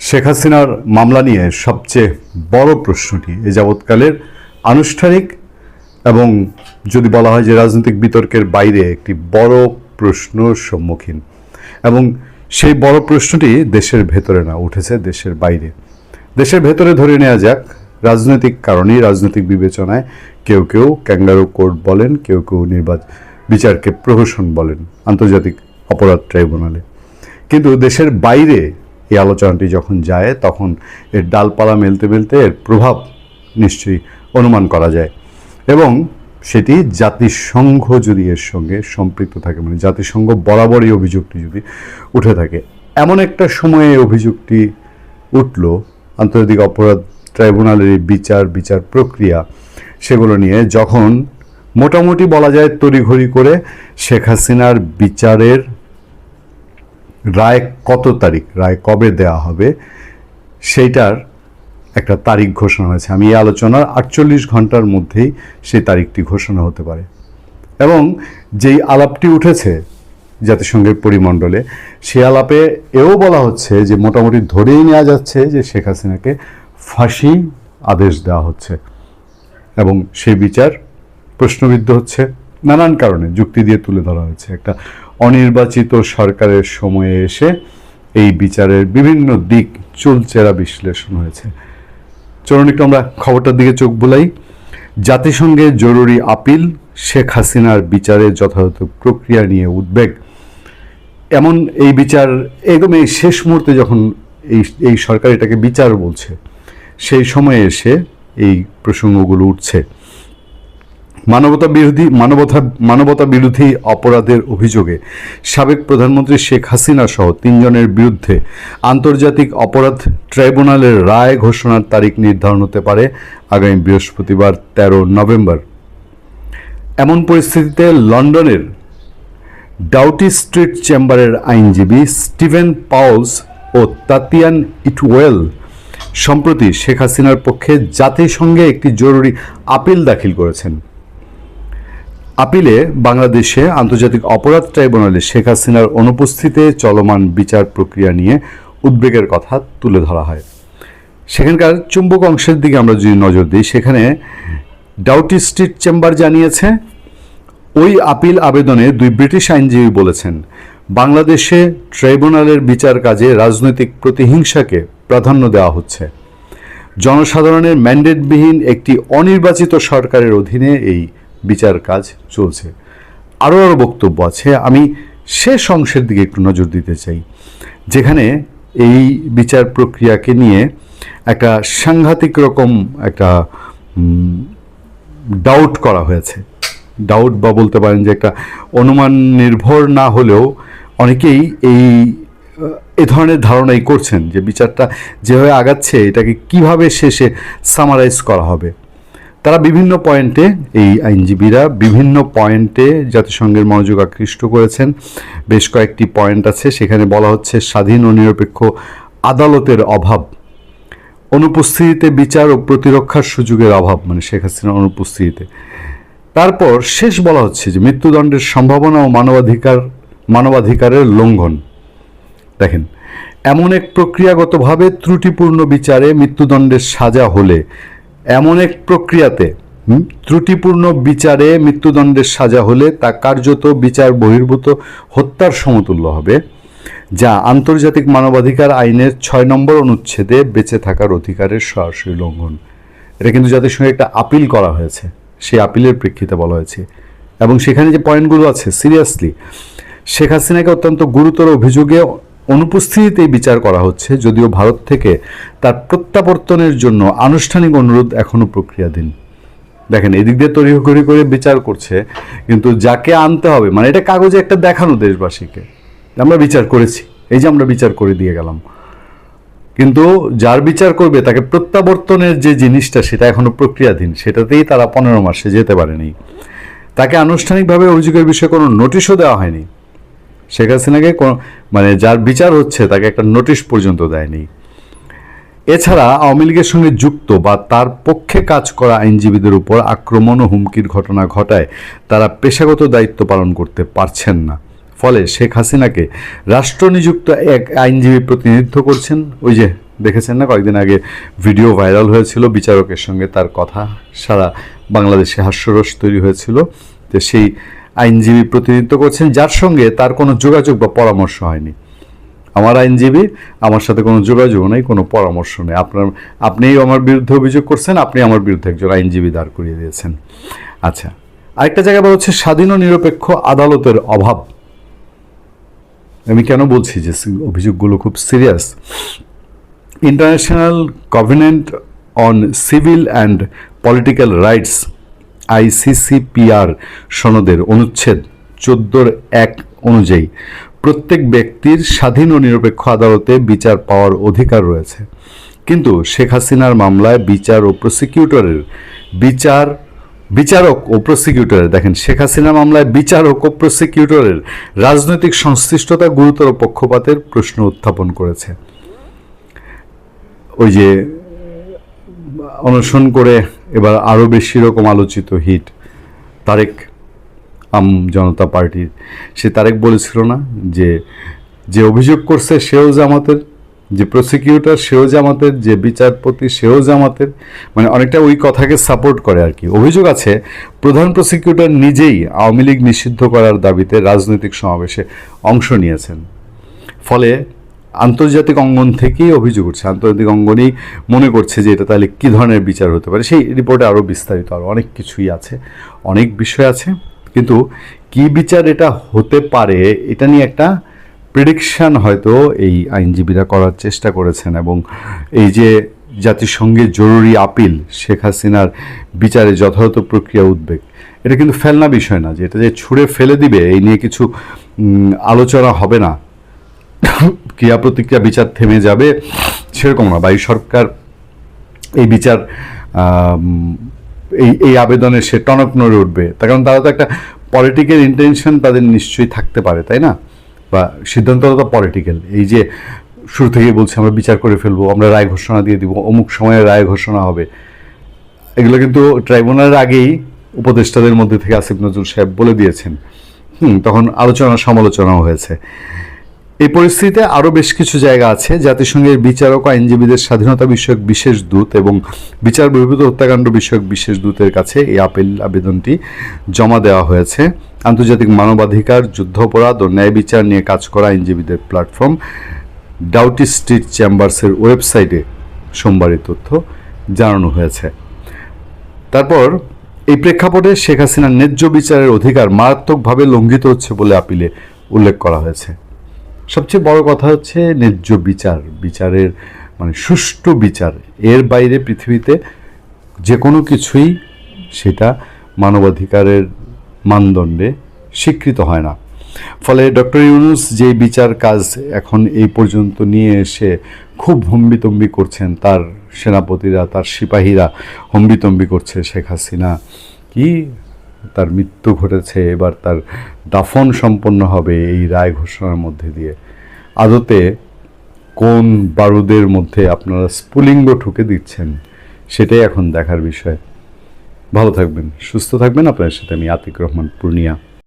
শেখ হাসিনার মামলা নিয়ে সবচেয়ে বড় প্রশ্নটি এ যাবৎকালের আনুষ্ঠানিক এবং যদি বলা হয় যে রাজনৈতিক বিতর্কের বাইরে একটি বড় প্রশ্নর সম্মুখীন, এবং সেই বড় প্রশ্নটি দেশের ভেতরে না, উঠেছে দেশের বাইরে। দেশের ভেতরে ধরে নেওয়া যাক, রাজনৈতিক কারণেই, রাজনৈতিক বিবেচনায় কেউ কেউ ক্যাঙ্গারু কোর্ট বলেন, কেউ কেউ বিচারকে প্রহসন বলেন আন্তর্জাতিক অপরাধ ট্রাইব্যুনালে। কিন্তু দেশের বাইরে এই আলোচনাটি যখন যায় তখন এর ডালপালা মেলতে মেলতে এর প্রভাব নিশ্চয়ই অনুমান করা যায়, এবং সেটি জাতিসংঘ যদি এর সঙ্গে সম্পৃক্ত থাকে, মানে জাতিসংঘ বরাবরই অভিযোগটি যদি উঠে থাকে। এমন একটা সময়ে অভিযোগটি উঠল আন্তর্জাতিক অপরাধ ট্রাইব্যুনালের বিচার প্রক্রিয়া সেগুলো নিয়ে, যখন মোটামুটি বলা যায় তড়িঘড়ি করে শেখ হাসিনার বিচারের রায় কত তারিখ, রায় কবে দেওয়া হবে সেইটার একটা তারিখ ঘোষণা হয়েছে। আমি এই আলোচনার 48 ঘন্টার মধ্যেই সেই তারিখটি ঘোষণা হতে পারে, এবং যেই আলাপটি উঠেছে জাতিসংঘের পরিমণ্ডলে, সেই আলাপে এও বলা হচ্ছে যে মোটামুটি ধরেই নেওয়া যাচ্ছে যে শেখ হাসিনাকে ফাঁসি আদেশ দেওয়া হচ্ছে, এবং সেই বিচার প্রশ্নবিদ্ধ হচ্ছে নানান কারণে, যুক্তি দিয়ে তুলে ধরা হয়েছে। একটা অনির্বাচিত সরকারের সময়ে এসে এই বিচারের বিভিন্ন দিক চুলচেরা বিশ্লেষণ হয়েছে। চলুন একটু আমরা খবরটার দিকে চোখ বুলাই। জাতিসংঘের জরুরি আপিল, শেখ হাসিনার বিচারের যথাযথ প্রক্রিয়া নিয়ে উদ্বেগ। এমন এই বিচার একদম এই শেষ মুহূর্তে যখন এই সরকার এটাকে বিচার বলছে, সেই সময়ে এসে এই প্রসঙ্গগুলো উঠছে। মানবতা বিরোধী অপরাধের অভিযোগে সাবেক প্রধানমন্ত্রী শেখ হাসিনা সহ 3 জনের বিরুদ্ধে আন্তর্জাতিক অপরাধ ট্রাইব্যুনালের রায় ঘোষণার তারিখ নির্ধারণ হতে পারে আগামী বৃহস্পতিবার 13 নভেম্বর। এমন পরিস্থিতিতে লন্ডনের ডাউটি স্ট্রিট চেম্বারের আইনজীবী স্টিভেন পাউলস ও তাতিয়ান ইটওয়েল সম্প্রতি শেখ হাসিনার পক্ষে জাতিসংঘে একটি জরুরি আপিল দাখিল করেছেন। আপিলে বাংলাদেশে আন্তর্জাতিক অপরাধ ট্রাইব্যুনালে শেখ হাসিনার অনুপস্থিতিতে চলমান বিচার প্রক্রিয়া নিয়ে উদ্বেগের কথা তুলে ধরা হয়। সেখানকার চুম্বক অংশের দিকে আমরা যদি নজর দিই, সেখানে ডাউটি স্ট্রিট চেম্বার জানিয়েছে, ওই আপিল আবেদনে 2 ব্রিটিশ আইনজীবী বলেছেন, বাংলাদেশে ট্রাইব্যুনালের বিচার কাজে রাজনৈতিক প্রতিহিংসাকে প্রাধান্য দেওয়া হচ্ছে। জনসাধারণের ম্যান্ডেটবিহীন একটি অনির্বাচিত সরকারের অধীনে এই বিচার কাজ চলছে। আরও বক্তব্য আছে, আমি শেষ অংশের দিকে একটু নজর দিতে চাই, যেখানে এই বিচার প্রক্রিয়াকে নিয়ে একটা সাংঘাতিক রকম একটা ডাউট করা হয়েছে। ডাউট বা বলতে পারেন যে একটা অনুমান নির্ভর না হলেও অনেকেই এ ধরনের ধারণাই করছেন যে বিচারটা যেভাবে আগাচ্ছে এটাকে কিভাবে শেষে সামারাইজ করা হবে। তারা বিভিন্ন পয়েন্টে, এই আইনজীবীরা বিভিন্ন পয়েন্টে জাতিসংঘের মনোযোগ আকৃষ্ট করেছেন। বেশ কয়েকটি পয়েন্ট আছে, সেখানে বলা হচ্ছে স্বাধীন ও নিরপেক্ষ আদালতের অভাব, অনুপস্থিতিতে বিচার ও প্রতিরক্ষার সুযোগের অভাব, মানে শেখ হাসিনার অনুপস্থিতিতে। তারপর শেষ বলা হচ্ছে যে মৃত্যুদণ্ডের সম্ভাবনা ও মানবাধিকারের লঙ্ঘন। দেখেন, এমন এক প্রক্রিয়াগতভাবে ত্রুটিপূর্ণ বিচারে মৃত্যুদণ্ডের সাজা হলে, এমন এক প্রক্রিয়াতে ত্রুটিপূর্ণ বিচারে মৃত্যুদণ্ডের সাজা হলে তা কার্যত বিচার বহির্ভূত হত্যার সমতুল্য হবে, যা আন্তর্জাতিক মানবাধিকার আইনের 6 নম্বর অনুচ্ছেদে বেঁচে থাকার অধিকারের সরাসরি লঙ্ঘন। এটা কিন্তু জাতিসংঘে একটা আপিল করা হয়েছে, সেই আপিলের প্রেক্ষিতে বলা হয়েছে, এবং সেখানে যে পয়েন্টগুলো আছে, সিরিয়াসলি শেখ হাসিনাকে অত্যন্ত গুরুতর অভিযোগে অনুপস্থিতিতে বিচার করা হচ্ছে, যদিও ভারত থেকে তার প্রত্যাবর্তনের জন্য আনুষ্ঠানিক অনুরোধ এখনো প্রক্রিয়াধীন। দেখেন, এদিক দিয়ে তড়িঘড়ি করে বিচার করছে, কিন্তু যাকে আনতে হবে, মানে এটা কাগজে একটা দেখানো দেশবাসীকে আমরা বিচার করেছি, এই যে আমরা বিচার করে দিয়ে গেলাম, কিন্তু যার বিচার করবে তাকে প্রত্যাবর্তনের যে জিনিসটা সেটা এখনো প্রক্রিয়াধীন, সেটাতেই তারা 15 মাসে যেতে পারেনি। তাকে আনুষ্ঠানিকভাবে অভিযোগের বিষয়ে কোনো নোটিশও দেওয়া হয়নি। শেখ হাসিনাকে মানে যার বিচার হচ্ছে তাকে একটা নোটিশ পর্যন্ত দেয়নি। এছাড়া আওয়ামী লীগের সঙ্গে যুক্ত বা তার পক্ষে কাজ করা আইনজীবীদের উপর আক্রমণ ও হুমকির ঘটনা ঘটায় তারা পেশাগত দায়িত্ব পালন করতে পারছেন না। ফলে শেখ হাসিনাকে রাষ্ট্রনিযুক্ত এক আইনজীবী প্রতিনিধিত্ব করছেন, ওই যে দেখেছেন না, কয়েকদিন আগে ভিডিও ভাইরাল হয়েছিল বিচারকের সঙ্গে তার কথা, সারা বাংলাদেশে হাস্যরস তৈরি হয়েছিল। তো সেই আইনজীবী প্রতিনিধিত্ব করছেন যার সঙ্গে তার কোনো যোগাযোগ বা পরামর্শ হয়নি। আমার আইনজীবী, আমার সাথে কোনো যোগাযোগ নেই, কোনো পরামর্শ নেই। আপনিই আমার বিরুদ্ধে অভিযোগ করছেন, আপনি আমার বিরুদ্ধে একজন আইনজীবী দাঁড় করিয়ে দিয়েছেন। আচ্ছা, আরেকটা জায়গায় বলা হচ্ছে স্বাধীন ও নিরপেক্ষ আদালতের অভাব। আমি কেন বলছি যে অভিযোগগুলো খুব serious? International covenant on civil and political rights ICCPR সনদের অনুচ্ছেদ 14(1) অনুযায়ী প্রত্যেক ব্যক্তির স্বাধীন ও নিরপেক্ষ আদালতে বিচার পাওয়ার অধিকার রয়েছে। কিন্তু শেখ হাসিনার মামলায় বিচারক ও প্রসিকিউটরের দেখেন, শেখ হাসিনার মামলায় বিচারক ও প্রসিকিউটরের রাজনৈতিক সংশ্লিষ্টতা গুরুতর পক্ষপাতের প্রশ্ন উত্থাপন করেছে। ওই যে অনশন করে এবার আরও বেশি রকম আলোচিত হিট তারেক, জনতা পার্টির, সে তারেক বলেছিল না যে অভিযোগ করছে সেও জামাতের, যে প্রসিকিউটর সেও জামাতের, যে বিচারপতি সেও জামাতের, মানে অনেকটা ওই কথাকে সাপোর্ট করে আর কি। অভিযোগ আছে প্রধান প্রসিকিউটর নিজেই আওয়ামী লীগ নিষিদ্ধ করার দাবিতে রাজনৈতিক সমাবেশে অংশ নিয়েছেন। ফলে আন্তর্জাতিক অঙ্গন থেকেই অভিযোগ উঠছে, আন্তর্জাতিক অঙ্গনই মনে করছে যে এটা তাহলে কী ধরনের বিচার হতে পারে। সেই রিপোর্টে আরও বিস্তারিত আরও অনেক কিছুই আছে, অনেক বিষয় আছে, কিন্তু কি বিচার এটা হতে পারে এটা নিয়ে একটা প্রেডিকশান হয়তো এই আইনজীবীরা করার চেষ্টা করেছেন। এবং এই যে জাতিসংঘের জরুরি আপিল, শেখ হাসিনার বিচারে যথাযথ প্রক্রিয়া উদ্বেগ, এটা কিন্তু ফেলনা বিষয় না যে এটা যে ছুঁড়ে ফেলে দিবে এই নিয়ে কিছু আলোচনা হবে না, ক্রিয়া প্রতিক্রিয়া বিচার থেমে যাবে সেরকম না। বা এই সরকার এই বিচার এই আবেদনে সে টনক নড়ে উঠবে, তার কারণ তারা তো একটা পলিটিক্যাল ইন্টেনশন তাদের নিশ্চয়ই থাকতে পারে, তাই না? বা সিদ্ধান্তটা তো পলিটিক্যাল। এই যে শুরু থেকেই বলছে আমরা বিচার করে ফেলবো, আমরা রায় ঘোষণা দিয়ে দিব, অমুক সময়ে রায় ঘোষণা হবে, এগুলো কিন্তু ট্রাইব্যুনালের আগেই উপদেষ্টাদের মধ্যে থেকে আসিফ নজরুল সাহেব বলে দিয়েছেন। তখন আলোচনা সমালোচনাও হয়েছে। এই পরিস্থিতিতে আরও বেশ কিছু জায়গা আছে। জাতিসংঘের বিচারক ও আইনজীবীদের স্বাধীনতা বিষয়ক বিশেষ দূত এবং বিচার বহির্ভূত হত্যাকাণ্ড বিষয়ক বিশেষ দূতের কাছে এই আবেদনটি জমা দেওয়া হয়েছে। আন্তর্জাতিক মানবাধিকার, যুদ্ধাপরাধ ও ন্যায় বিচার নিয়ে কাজ করা আইনজীবীদের প্ল্যাটফর্ম ডাউটি স্ট্রিট চেম্বার্সের ওয়েবসাইটে সোমবার এই তথ্য জানানো হয়েছে। তারপর এই প্রেক্ষাপটে শেখ হাসিনার ন্যায্য বিচারের অধিকার মারাত্মকভাবে লঙ্ঘিত হচ্ছে বলে আপিলে উল্লেখ করা হয়েছে। সবচেয়ে বড় কথা হচ্ছে ন্যায্য বিচারের মানে সুষ্ঠু বিচার, এর বাইরে পৃথিবীতে যে কোনো কিছুই সেটা মানবাধিকারের মানদণ্ডে স্বীকৃত হয় না। ফলে ডক্টর ইউনূস যে বিচার কাজ এখন এই পর্যন্ত নিয়ে এসে খুব হম্বিতম্বি করছেন, তার সেনাপতিরা, তার সিপাহীরা হম্বিতম্বি করছে, শেখ হাসিনা কি তার মৃত্যু ঘটেছে, এবার তার দাফন সম্পন্ন হবে এই রায় ঘোষণার মধ্যে দিয়ে। আদতে কোন বারুদের মধ্যে আপনারা স্ফুলিঙ্গ ঠুকে দিচ্ছেন সেটাই এখন দেখার বিষয়। ভালো থাকবেন, সুস্থ থাকবেন। আপনার সাথে আমি আতিক রহমান পূর্ণিয়া।